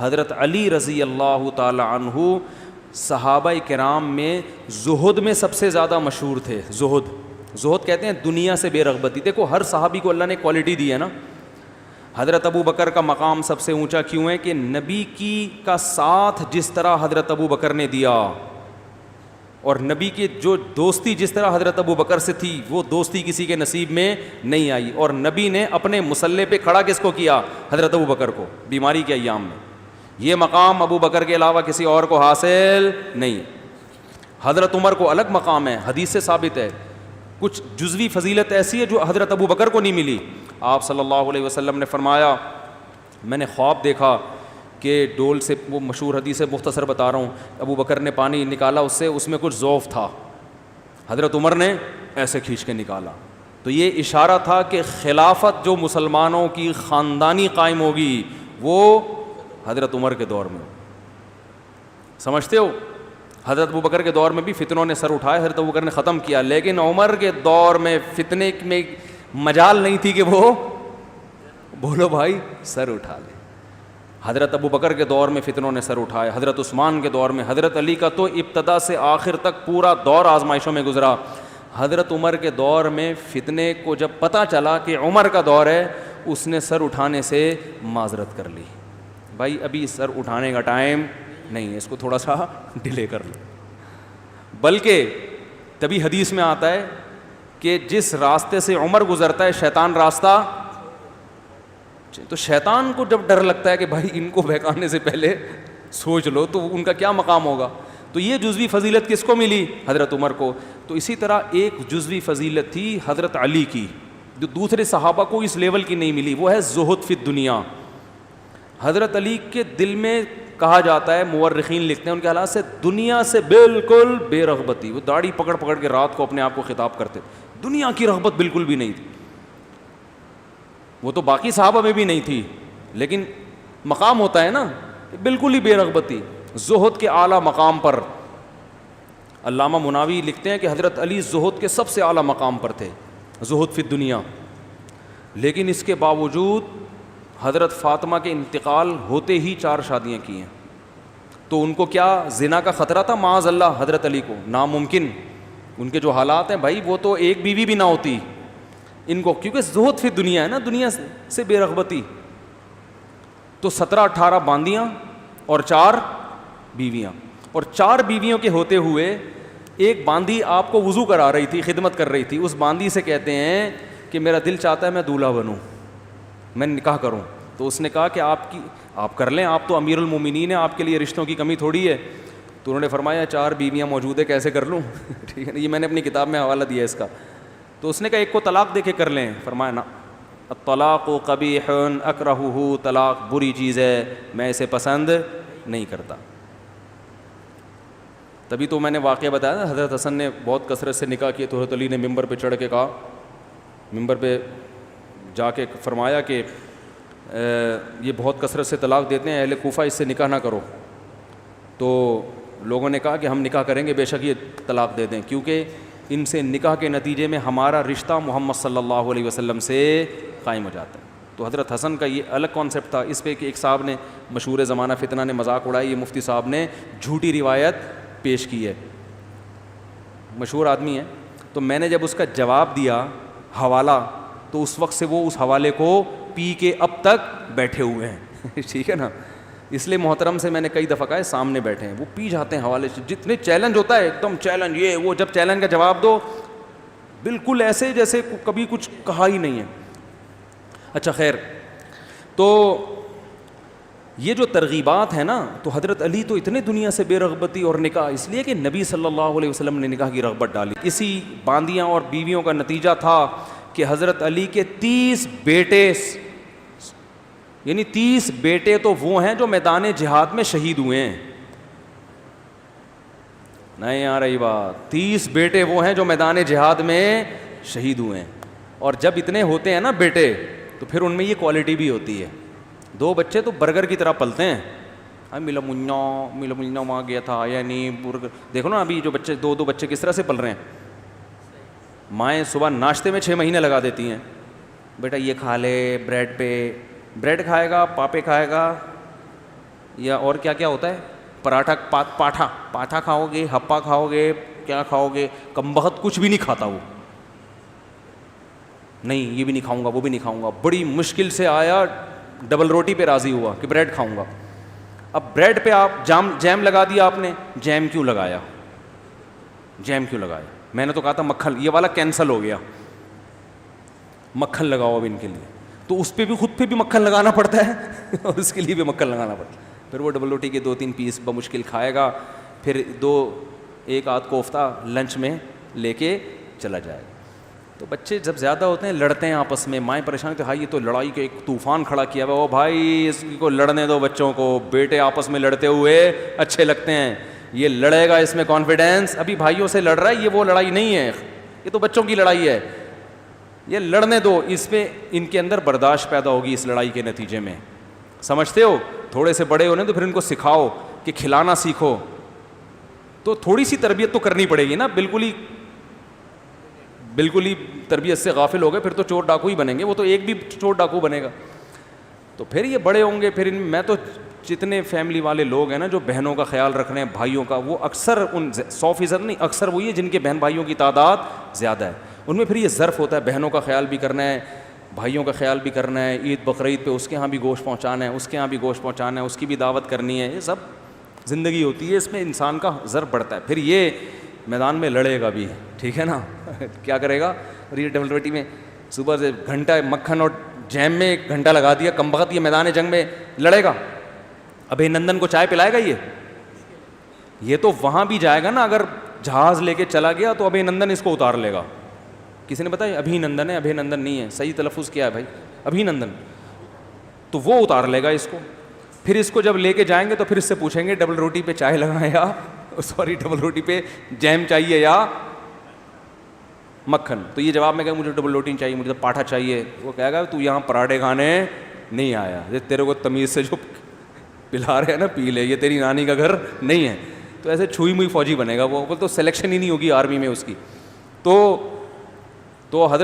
حضرت علی رضی اللہ تعالی عنہ صحابہ کرام میں زہد میں سب سے زیادہ مشہور تھے. زہد کہتے ہیں دنیا سے بے رغبتی. دیکھو ہر صحابی کو اللہ نے کوالٹی دی ہے نا. حضرت ابو بکر کا مقام سب سے اونچا کیوں ہے کہ نبی کا ساتھ جس طرح حضرت ابو بکر نے دیا اور نبی کی جو دوستی جس طرح حضرت ابو بکر سے تھی وہ دوستی کسی کے نصیب میں نہیں آئی. اور نبی نے اپنے مصلے پہ کھڑا کس کو کیا؟ حضرت ابو بکر کو, بیماری کے ایام میں. یہ مقام ابو بکر کے علاوہ کسی اور کو حاصل نہیں. حضرت عمر کو الگ مقام ہے, حدیث سے ثابت ہے. کچھ جزوی فضیلت ایسی ہے جو حضرت ابو بکر کو نہیں ملی. آپ صلی اللہ علیہ وسلم نے فرمایا میں نے خواب دیکھا کہ ڈول سے, وہ مشہور حدیث ہے مختصر بتا رہا ہوں, ابو بکر نے پانی نکالا اس میں کچھ ذوف تھا, حضرت عمر نے ایسے کھینچ کے نکالا. تو یہ اشارہ تھا کہ خلافت جو مسلمانوں کی خاندانی قائم ہوگی وہ حضرت عمر کے دور میں. سمجھتے ہو حضرت ابو بکر کے دور میں بھی فتنوں نے سر اٹھائے, حضرت ابو بکر نے ختم کیا, لیکن عمر کے دور میں فتنے میں مجال نہیں تھی کہ وہ بولو بھائی سر اٹھا لے. حضرت ابو بکر کے دور میں فتنوں نے سر اٹھائے, حضرت عثمان کے دور میں, حضرت علی کا تو ابتدا سے آخر تک پورا دور آزمائشوں میں گزرا. حضرت عمر کے دور میں فتنے کو جب پتہ چلا کہ عمر کا دور ہے, اس نے سر اٹھانے سے معذرت کر لی, بھائی ابھی سر اٹھانے کا ٹائم نہیں ہے, اس کو تھوڑا سا ڈیلے کر لو. بلکہ تبھی حدیث میں آتا ہے کہ جس راستے سے عمر گزرتا ہے شیطان راستہ, تو شیطان کو جب ڈر لگتا ہے کہ بھائی ان کو بہکانے سے پہلے سوچ لو تو ان کا کیا مقام ہوگا. تو یہ جزوی فضیلت کس کو ملی؟ حضرت عمر کو. تو اسی طرح ایک جزوی فضیلت تھی حضرت علی کی جو دوسرے صحابہ کو اس لیول کی نہیں ملی, وہ ہے زہد فی الدنیا. حضرت علی کے دل میں کہا جاتا ہے, مورخین لکھتے ہیں ان کے حالات سے, دنیا سے بالکل بے رغبتی. وہ داڑھی پکڑ پکڑ کے رات کو اپنے آپ کو خطاب کرتے, دنیا کی رغبت بالکل بھی نہیں تھی. وہ تو باقی صحابہ میں بھی نہیں تھی, لیکن مقام ہوتا ہے نا, بالکل ہی بے رغبتی, زہد کے اعلیٰ مقام پر. علامہ مناوی لکھتے ہیں کہ حضرت علی زہد کے سب سے اعلیٰ مقام پر تھے, زہد فی الدنیا. لیکن اس کے باوجود حضرت فاطمہ کے انتقال ہوتے ہی 4 شادیاں کی ہیں. تو ان کو کیا زنا کا خطرہ تھا؟ معاذ اللہ حضرت علی کو ناممکن. ان کے جو حالات ہیں بھائی, وہ تو ایک بیوی بھی نہ ہوتی ان کو, کیونکہ زہد فی دنیا ہے نا, دنیا سے بے رغبتی. تو 17-18 باندیاں اور 4 بیویاں, اور 4 بیویوں کے ہوتے ہوئے ایک باندی آپ کو وضو کرا رہی تھی, خدمت کر رہی تھی. اس باندی سے کہتے ہیں کہ میرا دل چاہتا ہے میں دولہا بنوں, میں نکاح کروں. تو اس نے کہا کہ آپ کر لیں, آپ تو امیر المومنین ہیں, آپ کے لیے رشتوں کی کمی تھوڑی ہے. تو انہوں نے فرمایا 4 بیویاں موجود ہے, کیسے کر لوں؟ ٹھیک ہے, یہ میں نے اپنی کتاب میں حوالہ دیا ہے اس کا. تو اس نے کہا ایک کو طلاق دے کے کر لیں. فرمایا نا, الطلاق قبیح اکرہہ, طلاق بری چیز ہے, میں اسے پسند نہیں کرتا. تبھی تو میں نے واقعہ بتایا نا, حضرت حسن نے بہت کثرت سے نکاح کیے, تو حضرت علی نے ممبر پہ چڑھ کے کہا, ممبر پہ جا کے فرمایا کہ یہ بہت کثرت سے طلاق دیتے ہیں, اہل کوفہ اس سے نکاح نہ کرو. تو لوگوں نے کہا کہ ہم نکاح کریں گے, بے شک یہ طلاق دے دیں, کیونکہ ان سے نکاح کے نتیجے میں ہمارا رشتہ محمد صلی اللہ علیہ وسلم سے قائم ہو جاتا ہے. تو حضرت حسن کا یہ الگ کانسیپٹ تھا. اس پہ کہ ایک صاحب نے, مشہور زمانہ فتنہ نے مذاق اڑائی, یہ مفتی صاحب نے جھوٹی روایت پیش کی ہے, مشہور آدمی ہے. تو میں نے جب اس کا جواب دیا حوالہ, تو اس وقت سے وہ اس حوالے کو پی کے اب تک بیٹھے ہوئے ہیں. ٹھیک ہے نا, اس لیے محترم سے میں نے کئی دفعہ کہا ہے سامنے بیٹھے ہیں, وہ پی جاتے ہیں حوالے سے. جتنے چیلنج ہوتا ہے ایک دم چیلنج, یہ وہ, جب چیلنج کا جواب دو بالکل ایسے جیسے کبھی کچھ کہا ہی نہیں ہے. اچھا خیر, تو یہ جو ترغیبات ہیں نا, تو حضرت علی تو اتنے دنیا سے بے رغبتی اور نکاح, اس لیے کہ نبی صلی اللہ علیہ وسلم نے نکاح کی رغبت ڈالی. اسی باندیاں اور بیویوں کا نتیجہ تھا کہ حضرت علی کے 30 بیٹے, یعنی 30 بیٹے تو وہ ہیں جو میدان جہاد میں شہید ہوئے ہیں. نہیں آ رہی بات, 30 بیٹے وہ ہیں جو میدان جہاد میں شہید ہوئے ہیں. اور جب اتنے ہوتے ہیں نا بیٹے, تو پھر ان میں یہ کوالٹی بھی ہوتی ہے. 2 بچے تو برگر کی طرح پلتے ہیں, ملا منہ وہاں گیا تھا, یعنی برگر. دیکھو نا ابھی جو بچے 2 بچے کس طرح سے پل رہے ہیں. مائیں صبح ناشتے میں 6 مہینے لگا دیتی ہیں, بیٹا یہ کھا لے بریڈ پہ, بریڈ کھائے گا, پاپے کھائے گا, یا اور کیا کیا ہوتا ہے, پراٹھا, پاٹھا کھاؤ گے, ہپا کھاؤ گے, کیا کھاؤ گے, کمبخت کچھ بھی نہیں کھاتا وہ, نہیں یہ بھی نہیں کھاؤں گا, وہ بھی نہیں کھاؤں گا. بڑی مشکل سے آیا, ڈبل روٹی پہ راضی ہوا کہ بریڈ کھاؤں گا. اب بریڈ پہ آپ جیم لگا دیا آپ نے, جیم کیوں لگایا, جیم کیوں لگایا؟ میں نے تو کہا تھا مکھن, یہ والا کینسل ہو گیا, مکھن لگاؤ اب ان کے لیے. تو اس پہ بھی, خود پہ بھی مکھن لگانا پڑتا ہے اور اس کے لیے بھی مکھن لگانا پڑتا ہے. پھر وہ ڈبل روٹی کے 2-3 پیس بمشکل کھائے گا, پھر 1-8 کوفتہ لنچ میں لے کے چلا جائے گا. تو بچے جب زیادہ ہوتے ہیں لڑتے ہیں آپس میں, مائیں پریشان کہ ہائی یہ تو لڑائی کے ایک طوفان کھڑا کیا ہوا. او بھائی اس کو لڑنے دو بچوں کو, بیٹے آپس میں لڑتے ہوئے اچھے لگتے ہیں, یہ لڑے گا اس میں کانفیڈینس. ابھی بھائیوں سے لڑ رہا ہے, یہ وہ لڑائی نہیں ہے, یہ تو بچوں کی لڑائی ہے, یہ لڑنے دو. اس پہ ان کے اندر برداشت پیدا ہوگی اس لڑائی کے نتیجے میں, سمجھتے ہو؟ تھوڑے سے بڑے ہونے تو پھر ان کو سکھاؤ کہ کھلانا سیکھو. تو تھوڑی سی تربیت تو کرنی پڑے گی نا, بالکل ہی تربیت سے غافل ہو گئے پھر تو چور ڈاکو ہی بنیں گے, وہ تو ایک بھی چور ڈاکو بنے گا. تو پھر یہ بڑے ہوں گے, پھر میں تو جتنے فیملی والے لوگ ہیں نا جو بہنوں کا خیال رکھ رہے ہیں, بھائیوں کا, وہ اکثر 100% نہیں, اکثر وہی ہے جن کے بہن بھائیوں کی تعداد زیادہ ہے. ان میں پھر یہ ظرف ہوتا ہے, بہنوں کا خیال بھی کرنا ہے, بھائیوں کا خیال بھی کرنا ہے, عید بقرعید پہ اس کے ہاں بھی گوشت پہنچانا ہے, اس کے ہاں بھی گوشت پہنچانا ہے, اس کی بھی دعوت کرنی ہے. یہ سب زندگی ہوتی ہے, اس میں انسان کا ظرف بڑھتا ہے. پھر یہ میدان میں لڑے گا بھی, ٹھیک ہے نا, کیا کرے گا. اور یہ ڈبل روٹی میں صبح سے گھنٹہ مکھن اور جیم میں 1 گھنٹہ لگا دیا, کمبخت یہ میدان جنگ میں لڑے گا. ابھی نندن کو چائے پلائے گا یہ تو وہاں بھی جائے گا نا. اگر جہاز لے کے چلا گیا تو ابھی نندن اس کو اتار لے گا. کسی نے بتایا ابھی نندن ہے, ابھی نندن نہیں ہے, صحیح تلفظ کیا ہے بھائی, ابھی نندن. تو وہ اتار لے گا اس کو. پھر اس کو جب لے کے جائیں گے تو پھر اس سے پوچھیں گے ڈبل روٹی پہ چائے لگائیں یا ڈبل روٹی پہ جیم چاہیے یا مکھن. تو یہ جواب میں کہ مجھے ڈبل روٹی چاہیے, مجھے تو پاٹھا چاہیے. وہ کہے گا تو یہاں پراٹھے کھانے نہیں آیا, تیرے کو تمیز سے جو پلا رہے ہیں نا پی لے, یہ تیری نانی کا گھر نہیں ہے. تو ایسے چھوئی موئی فوجی بنے گا وہ, تو سلیکشن ہی نہیں ہوگی آرمی میں اس کی. تو حضرت